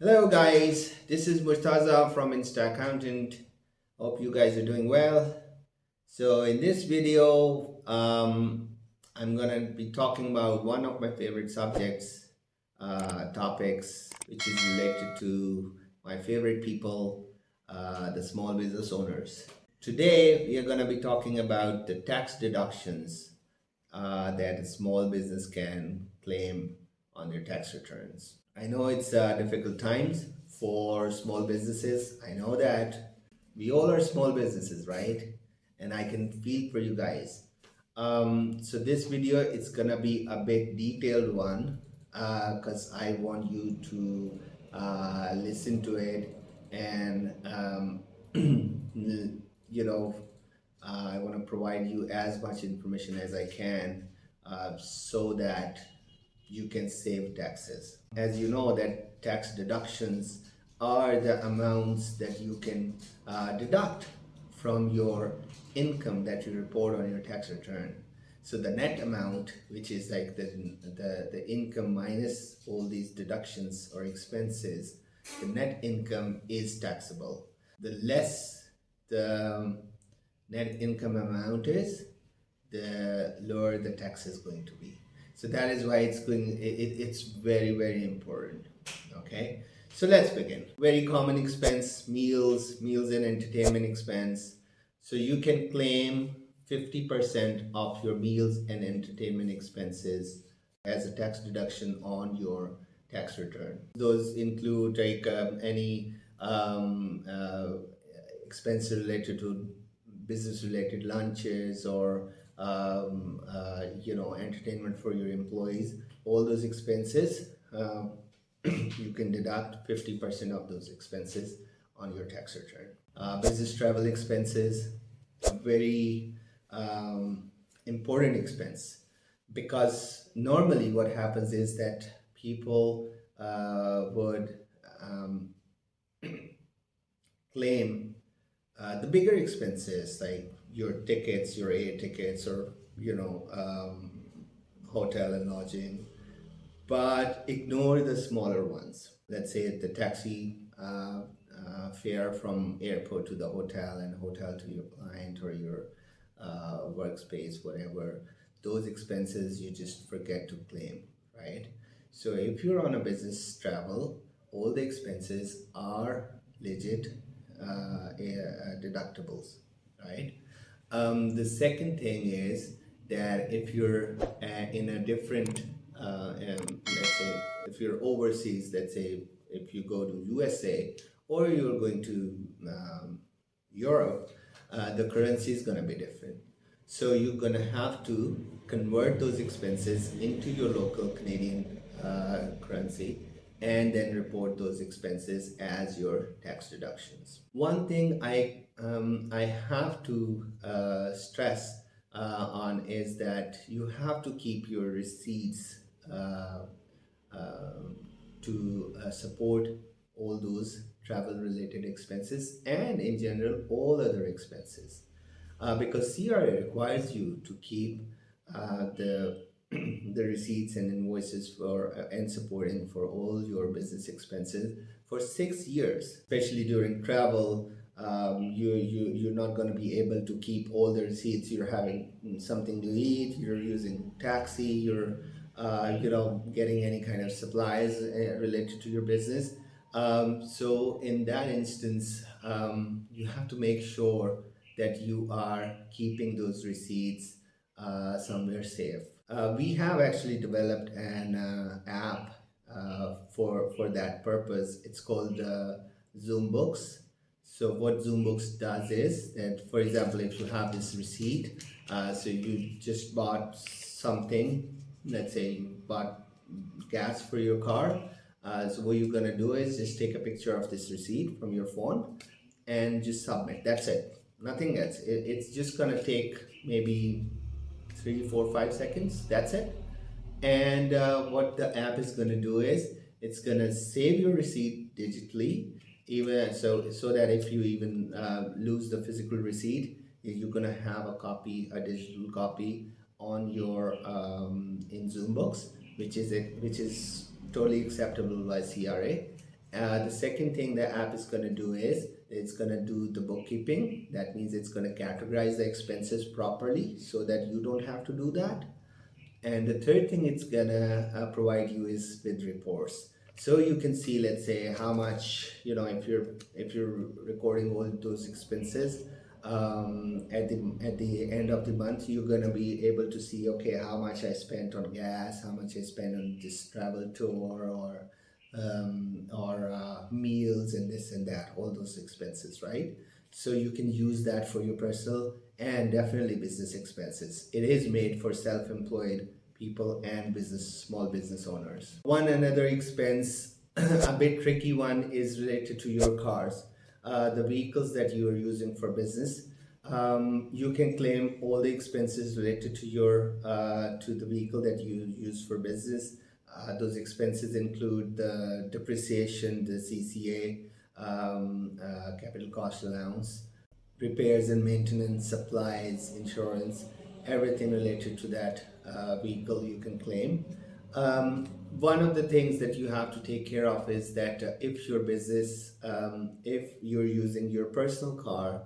Hello guys, this is Murtaza from Insta Accountant. Hope you guys are doing well. So in this video, I'm gonna be talking about one of my favorite subjects, topics, which is related to my favorite people, the small business owners. Today, we are gonna be talking about the tax deductions that a small business can claim on their tax returns. I know it's difficult times for small businesses. I know that we all are small businesses, right? And I can feel for you guys. So this video, it's gonna be a bit detailed one because I want you to listen to it and you know I want to provide you as much information as I can so that you can save taxes. As you know that tax deductions are the amounts that you can deduct from your income that you report on your tax return. So the net amount, which is like the income minus all these deductions or expenses, the net income is taxable. The less the net income amount is, the lower the tax is going to be. So that is why it's very, very important. Okay, so let's begin. Very common expense, meals and entertainment expense. So you can claim 50% of your meals and entertainment expenses as a tax deduction on your tax return. Those include like any expense related to business related lunches or entertainment for your employees. All those expenses you can deduct 50% of those expenses on your tax return. Business travel expenses, a very important expense, because normally what happens is that people would claim the bigger expenses like your tickets, your air tickets, or hotel and lodging, but ignore the smaller ones. Let's say the taxi fare from airport to the hotel and hotel to your client or your workspace, whatever. Those expenses you just forget to claim, right? So if you're on a business travel, all the expenses are legit deductibles, right? The second thing is that if you're in a different, let's say, if you're overseas, let's say if you go to USA or you're going to Europe, the currency is going to be different. So you're going to have to convert those expenses into your local Canadian currency and then report those expenses as your tax deductions. One thing I have to stress on is that you have to keep your receipts to support all those travel related expenses and in general all other expenses, because CRA requires you to keep the the receipts and invoices for and supporting for all your business expenses for 6 years. Especially during travel, you're not going to be able to keep all the receipts. You're having something to eat, you're using taxi, you're getting any kind of supplies related to your business. So in that instance, you have to make sure that you are keeping those receipts somewhere safe. We have actually developed an app for that purpose. It's called Zoom Books. So what Zoom Books does is that, for example, if you have this receipt, so you just bought something, let's say you bought gas for your car. So what you're gonna do is just take a picture of this receipt from your phone and just submit. That's it. Nothing else. It's just gonna take maybe 3, 4, 5 seconds. That's it. And what the app is going to do is it's going to save your receipt digitally, even so that if you even lose the physical receipt, you're going to have a digital copy on your in Zoom Books, which is totally acceptable by CRA. The second thing the app is going to do is it's going to do the bookkeeping. That means it's going to categorize the expenses properly so that you don't have to do that. And the third thing it's gonna provide you is with reports. So you can see, let's say, how much, if you're recording all those expenses, at the end of the month, you're gonna be able to see, okay, how much I spent on gas, how much I spent on this travel tour, or meals and this and that, all those expenses, right? So you can use that for your personal and definitely business expenses. It is made for self-employed people and small business owners. One another expense, a bit tricky one, is related to your cars, the vehicles that you are using for business. You can claim all the expenses related to the vehicle that you use for business. Those expenses include the depreciation, the CCA, capital cost allowance, repairs and maintenance, supplies, insurance, everything related to that vehicle you can claim. One of the things that you have to take care of is that if your business, if you're using your personal car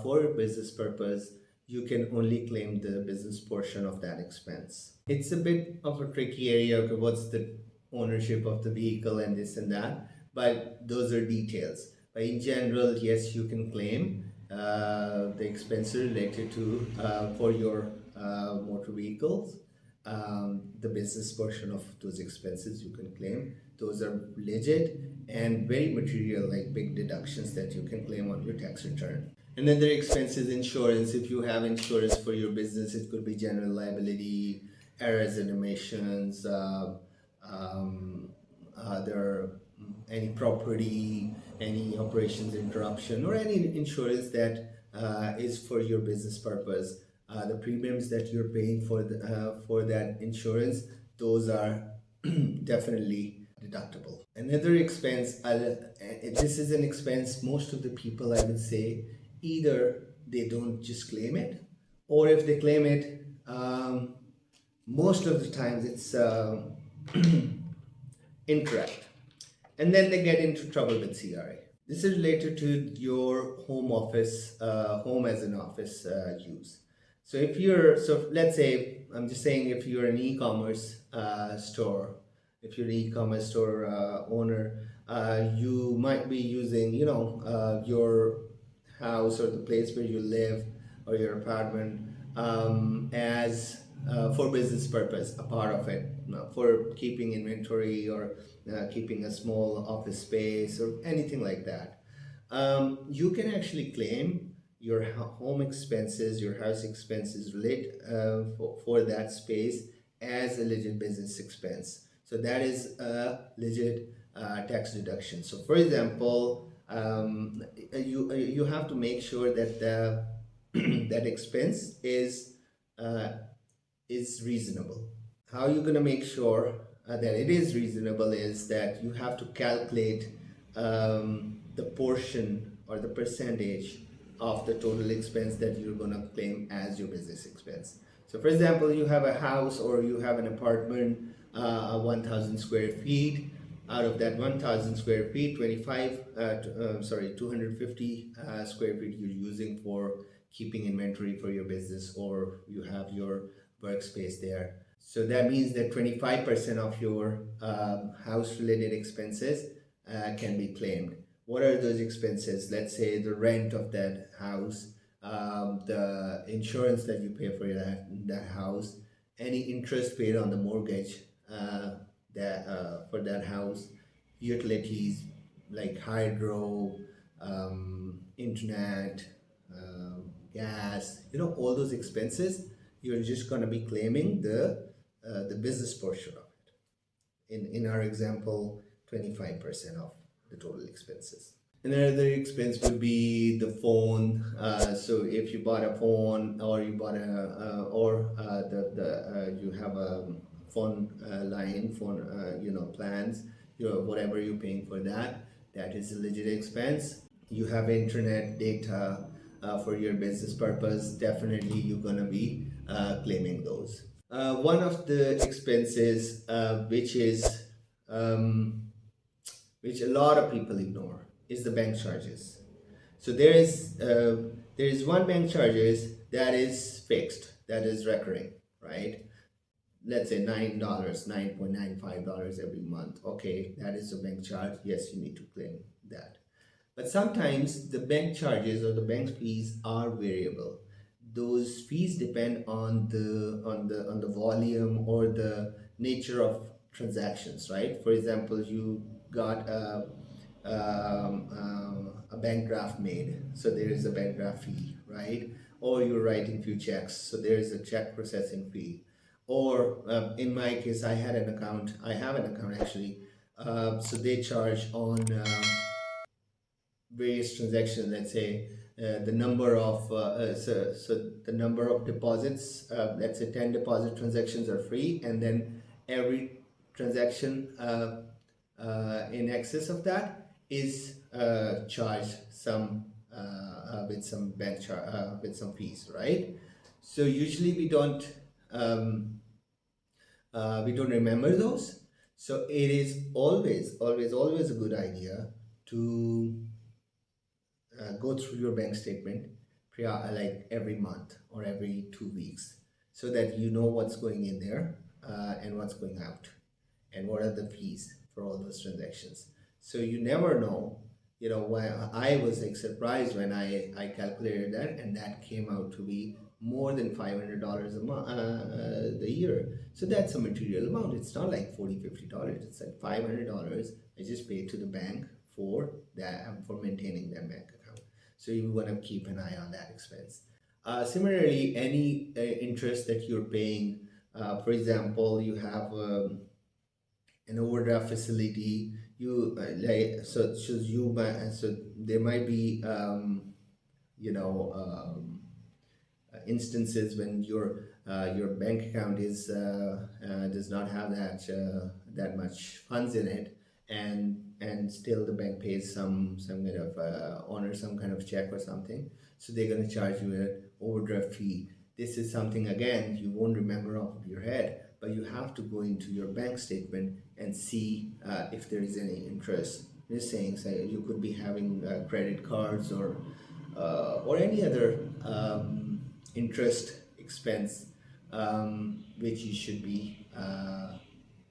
for a business purpose, you can only claim the business portion of that expense. It's a bit of a tricky area. Okay, what's the ownership of the vehicle and this and that, but those are details. But in general, yes, you can claim the expenses related to for your motor vehicles. The business portion of those expenses you can claim. Those are legit and very material, like big deductions that you can claim on your tax return. And then there are expenses, insurance. If you have insurance for your business, it could be general liability, errors and omissions, there are any property, any operations interruption, or any insurance that is for your business purpose. The premiums that you're paying for that insurance, those are definitely deductible. Another expense, this is an expense most of the people, I would say, either they don't just claim it, or if they claim it, most of the times it's incorrect. And then they get into trouble with CRA. This is related to your home office, home as an office use. So let's say, I'm just saying, if you're an e-commerce store, if you're an e-commerce store owner, you might be using, your house or the place where you live or your apartment as for business purpose, a part of it, for keeping inventory or keeping a small office space or anything like that. You can actually claim your home expenses, your house expenses for that space as a legit business expense. So that is a legit tax deduction. So for example, you have to make sure that that expense is reasonable. How are you going to make sure that it is reasonable is that you have to calculate the portion or the percentage of the total expense that you're going to claim as your business expense. So for example, you have a house or you have an apartment, 1,000 square feet. Out of that 1,000 square feet, 250 square feet you're using for keeping inventory for your business, or you have your workspace there. So that means that 25% of your house-related expenses can be claimed. What are those expenses? Let's say the rent of that house, the insurance that you pay for that house, any interest paid on the mortgage for that house, utilities like hydro, internet, gas, all those expenses. You're just going to be claiming the business portion of it. In our example, 25% of the total expenses. Another expense would be the phone. So if you bought a phone, or you bought you have a phone plans, whatever you're paying for that is a legit expense. You have internet data for your business purpose, definitely you're gonna be claiming those. One of the expenses which which a lot of people ignore, is the bank charges. So there is one bank charges that is fixed, that is recurring, right? Let's say $9, $9.95 every month. Okay, that is a bank charge. Yes, you need to claim that. But sometimes the bank charges or the bank fees are variable. Those fees depend on the volume or the nature of transactions, right? For example, you got a bank draft made, so there is a bank draft fee, right? Or you're writing few checks, so there is a check processing fee. Or in my case, I have an account actually. So they charge on various transactions. Let's say the number of so the number of deposits. Let's say 10 deposit transactions are free, and then every transaction in excess of that is charged with some with some fees, right? So usually we don't remember those. So it is always a good idea to go through your bank statement like every month or every 2 weeks, so that you know what's going in there and what's going out, and what are the fees for all those transactions. So you never know. Why I was like surprised when I calculated that, and that came out to be more than $500 a month, the year. So that's a material amount. It's not like $40, $50. It's like $500 I just paid to the bank for that, for maintaining that bank account. So you want to keep an eye on that expense. Similarly, any interest that you're paying, for example, you have an overdraft facility. You so there might be instances when your bank account is does not have that much funds in it, and still the bank pays some kind of honor some kind of check or something. So they're going to charge you an overdraft fee. This is something, again, you won't remember off of your head, but you have to go into your bank statement and see if there is any interest. Just saying, say you could be having credit cards or any other interest expense, which you should be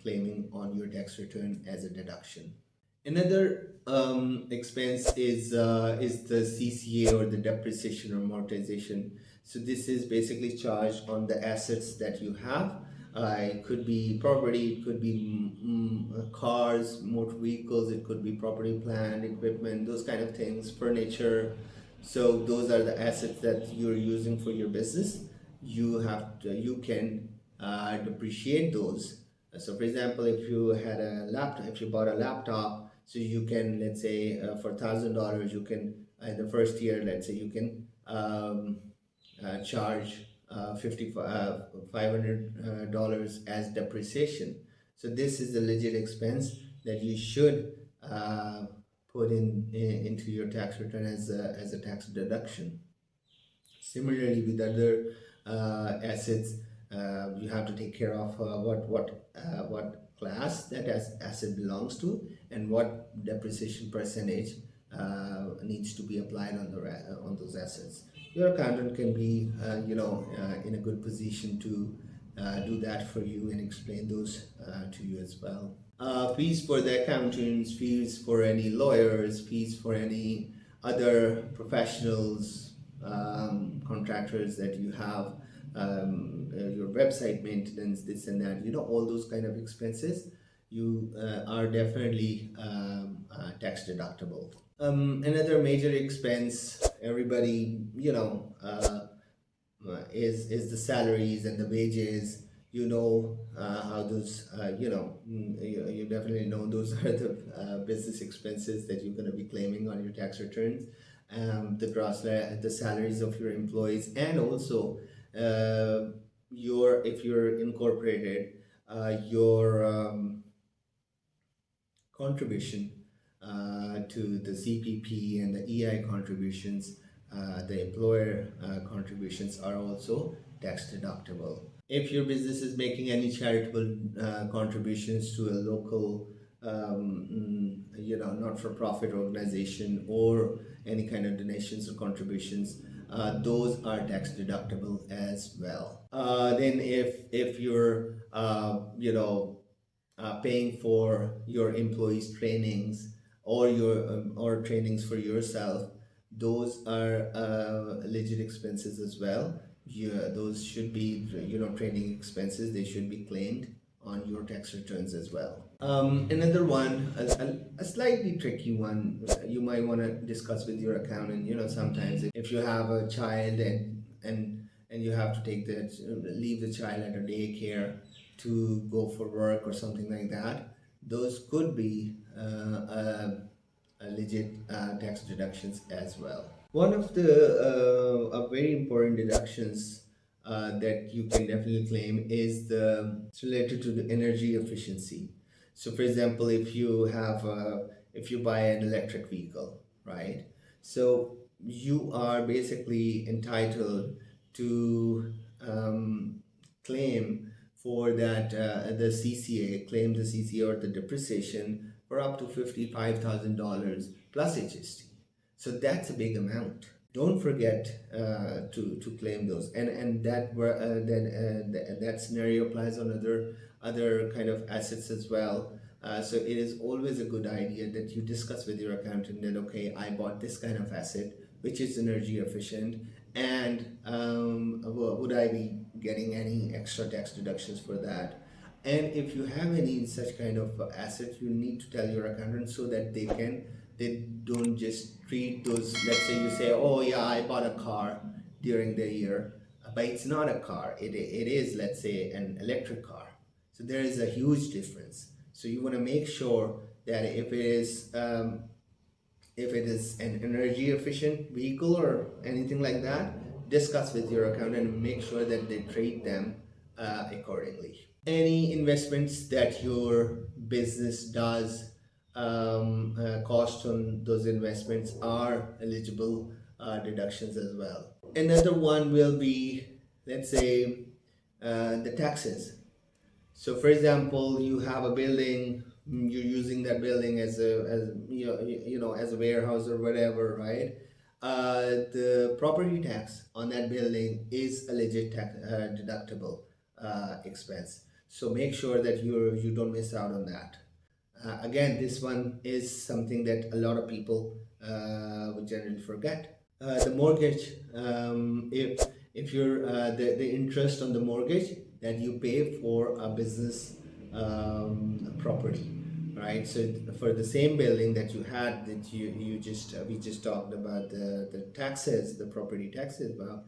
claiming on your tax return as a deduction. Another expense is the CCA, or the depreciation or amortization. So this is basically charged on the assets that you have. It could be property, it could be cars, motor vehicles, it could be property, plant, equipment, those kind of things, furniture. So those are the assets that you're using for your business. You can depreciate those. So for example, if you bought a laptop, so you can, let's say, for $1,000, you can in the first year, let's say, you can charge $500 as depreciation. So this is a legit expense that you should put into your tax return as a tax deduction. Similarly, with other assets, you have to take care of what class that asset belongs to, and what depreciation percentage needs to be applied on those assets. Your accountant can be in a good position to do that for you and explain those to you as well. Fees for the accountants, fees for any lawyers, fees for any other professionals, contractors that you have, your website maintenance, this and that, all those kind of expenses, you are definitely tax deductible. Another major expense, everybody, is the salaries and the wages. How those, you definitely know those are the business expenses that you're going to be claiming on your tax returns. The salaries of your employees, and also if you're incorporated, your contribution to the CPP and the EI contributions, the employer contributions are also tax deductible. If your business is making any charitable contributions to a local not-for-profit organization or any kind of donations or contributions, those are tax deductible as well. Then if you're paying for your employees' trainings or your or trainings for yourself, those are legit expenses as well. Yeah, those should be training expenses. They should be claimed on your tax returns as well. Another one, a slightly tricky one, you might want to discuss with your accountant. Sometimes if you have a child and you have to leave the child at a daycare to go for work or something like that, those could be legit tax deductions as well. One of the very important deductions that you can definitely claim is it's related to the energy efficiency. So, for example, if you buy an electric vehicle, right? So you are basically entitled to claim for that claim the CCA or the depreciation for up to $55,000 plus HST. So that's a big amount. Don't forget to claim those, and that scenario applies on other kind of assets as well. So it is always a good idea that you discuss with your accountant that, okay, I bought this kind of asset which is energy efficient, and would I be getting any extra tax deductions for that? And if you have any such kind of assets, you need to tell your accountant so that they don't just treat those. Let's say you say, oh yeah, I bought a car during the year, but it's not a car. It is, let's say, an electric car. So there is a huge difference. So you want to make sure that if it is an energy efficient vehicle or anything like that, discuss with your accountant and make sure that they treat them accordingly. Any investments that your business does, cost on those investments are eligible deductions as well. Another one will be, let's say, the taxes. So, for example, you have a building, you're using that building as as a warehouse or whatever, right? The property tax on that building is a legit deductible expense. So make sure that you don't miss out on that. Again, this one is something that a lot of people would generally forget. The mortgage, if you're the interest on the mortgage that you pay for a business property, right? So for the same building that you had, that you just we just talked about the taxes, the property taxes. About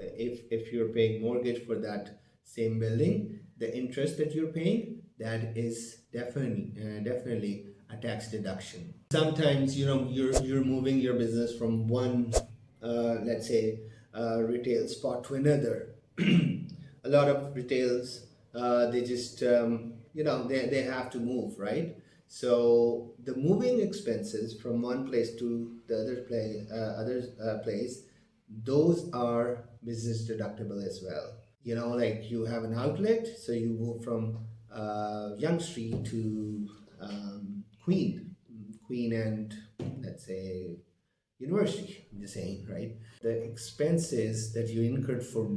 if you're paying mortgage for that same building, the interest that you're paying, that is definitely a tax deduction. Sometimes you're moving your business from one let's say retail spot to another. A lot of retails, they just they have to move, right? So the moving expenses from one place to the other place, those are business deductible as well. Like you have an outlet, so you move from Young Street to Queen and, let's say, University. I'm just saying, right? The expenses that you incurred for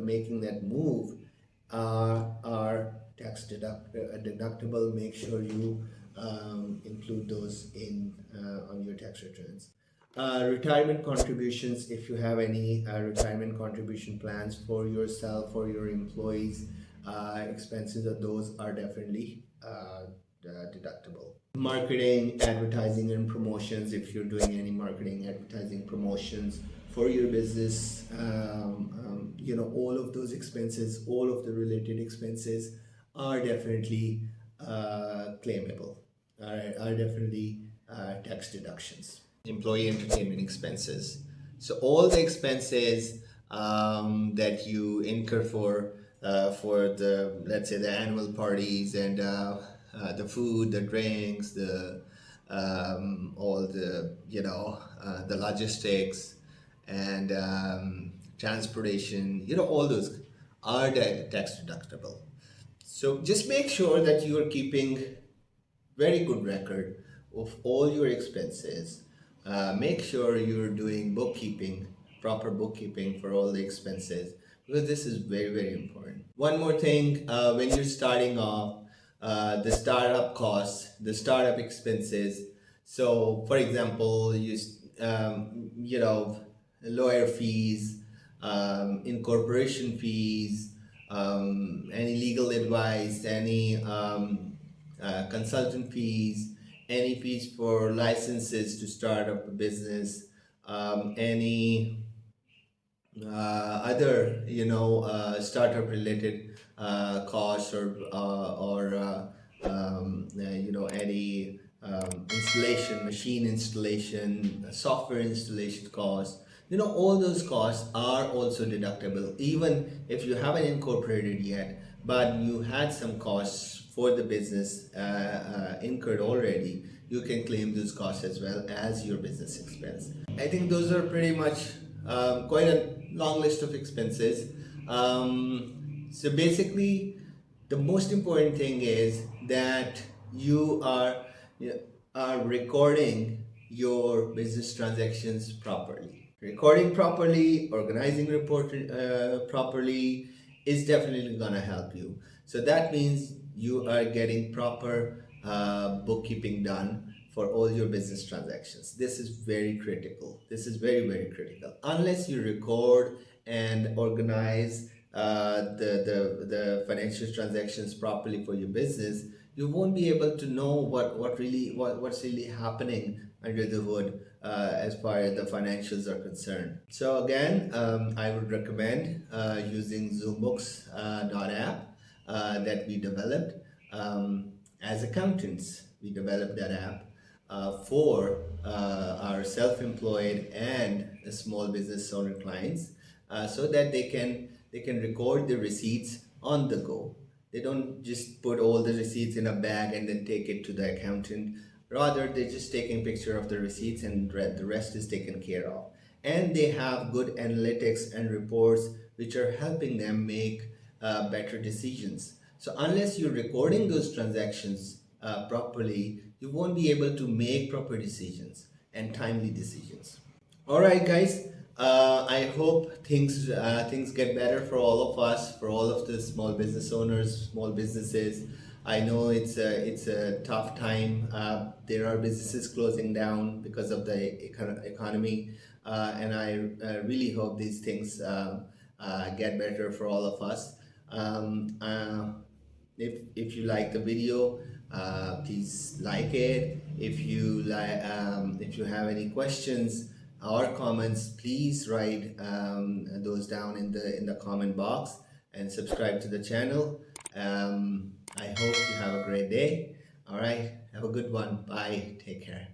making that move are deductible. Make sure you include those in on your tax returns. Retirement contributions, if you have any retirement contribution plans for yourself or your employees, expenses of those are definitely deductible. Marketing, advertising, and promotions, if you're doing any marketing, advertising, promotions for your business, all of those expenses, all of the related expenses are definitely claimable, are definitely tax deductions. Employee entertainment expenses. So all the expenses that you incur for the, let's say, the annual parties and the food, the drinks, the all the the logistics and transportation, all those are tax deductible. So just make sure that you are keeping very good record of all your expenses. Make sure you're doing bookkeeping, proper bookkeeping for all the expenses, because this is very, very important. One more thing, when you're starting off, the startup costs, the startup expenses. So, for example, you know, lawyer fees, incorporation fees, any legal advice, any consultant fees, any fees for licenses to start up a business, any other startup related costs or any installation, machine installation, software installation costs. All those costs are also deductible, even if you haven't incorporated yet, but you had some costs for the business incurred already. You can claim those costs as well as your business expense. I think those are pretty much quite a long list of expenses. So basically, the most important thing is that you are recording your business transactions properly. Recording properly, organizing report properly is definitely gonna help you. So that means you are getting proper bookkeeping done for all your business transactions. This is very critical. This is very, very critical. Unless you record and organize the financial transactions properly for your business, you won't be able to know what's really happening under the hood as far as the financials are concerned. So again, I would recommend using Zoombooks.app that we developed as accountants. We developed that app for our self-employed and small business owner clients, so that they can record the receipts on the go. They don't just put all the receipts in a bag and then take it to the accountant. Rather, they're just taking picture of the receipts and the rest is taken care of. And they have good analytics and reports which are helping them make better decisions. So unless you're recording those transactions properly, you won't be able to make proper decisions and timely decisions. All right, guys. I hope things get better for all of us, for all of the small business owners, small businesses. I know it's a tough time. There are businesses closing down because of the economy, and I really hope these things get better for all of us. Um, uh, if you like the video, please like it. If you have any questions or comments, please write those down in the comment box and subscribe to the channel. I hope you have a great day. All right, have a good one. Bye. Take care.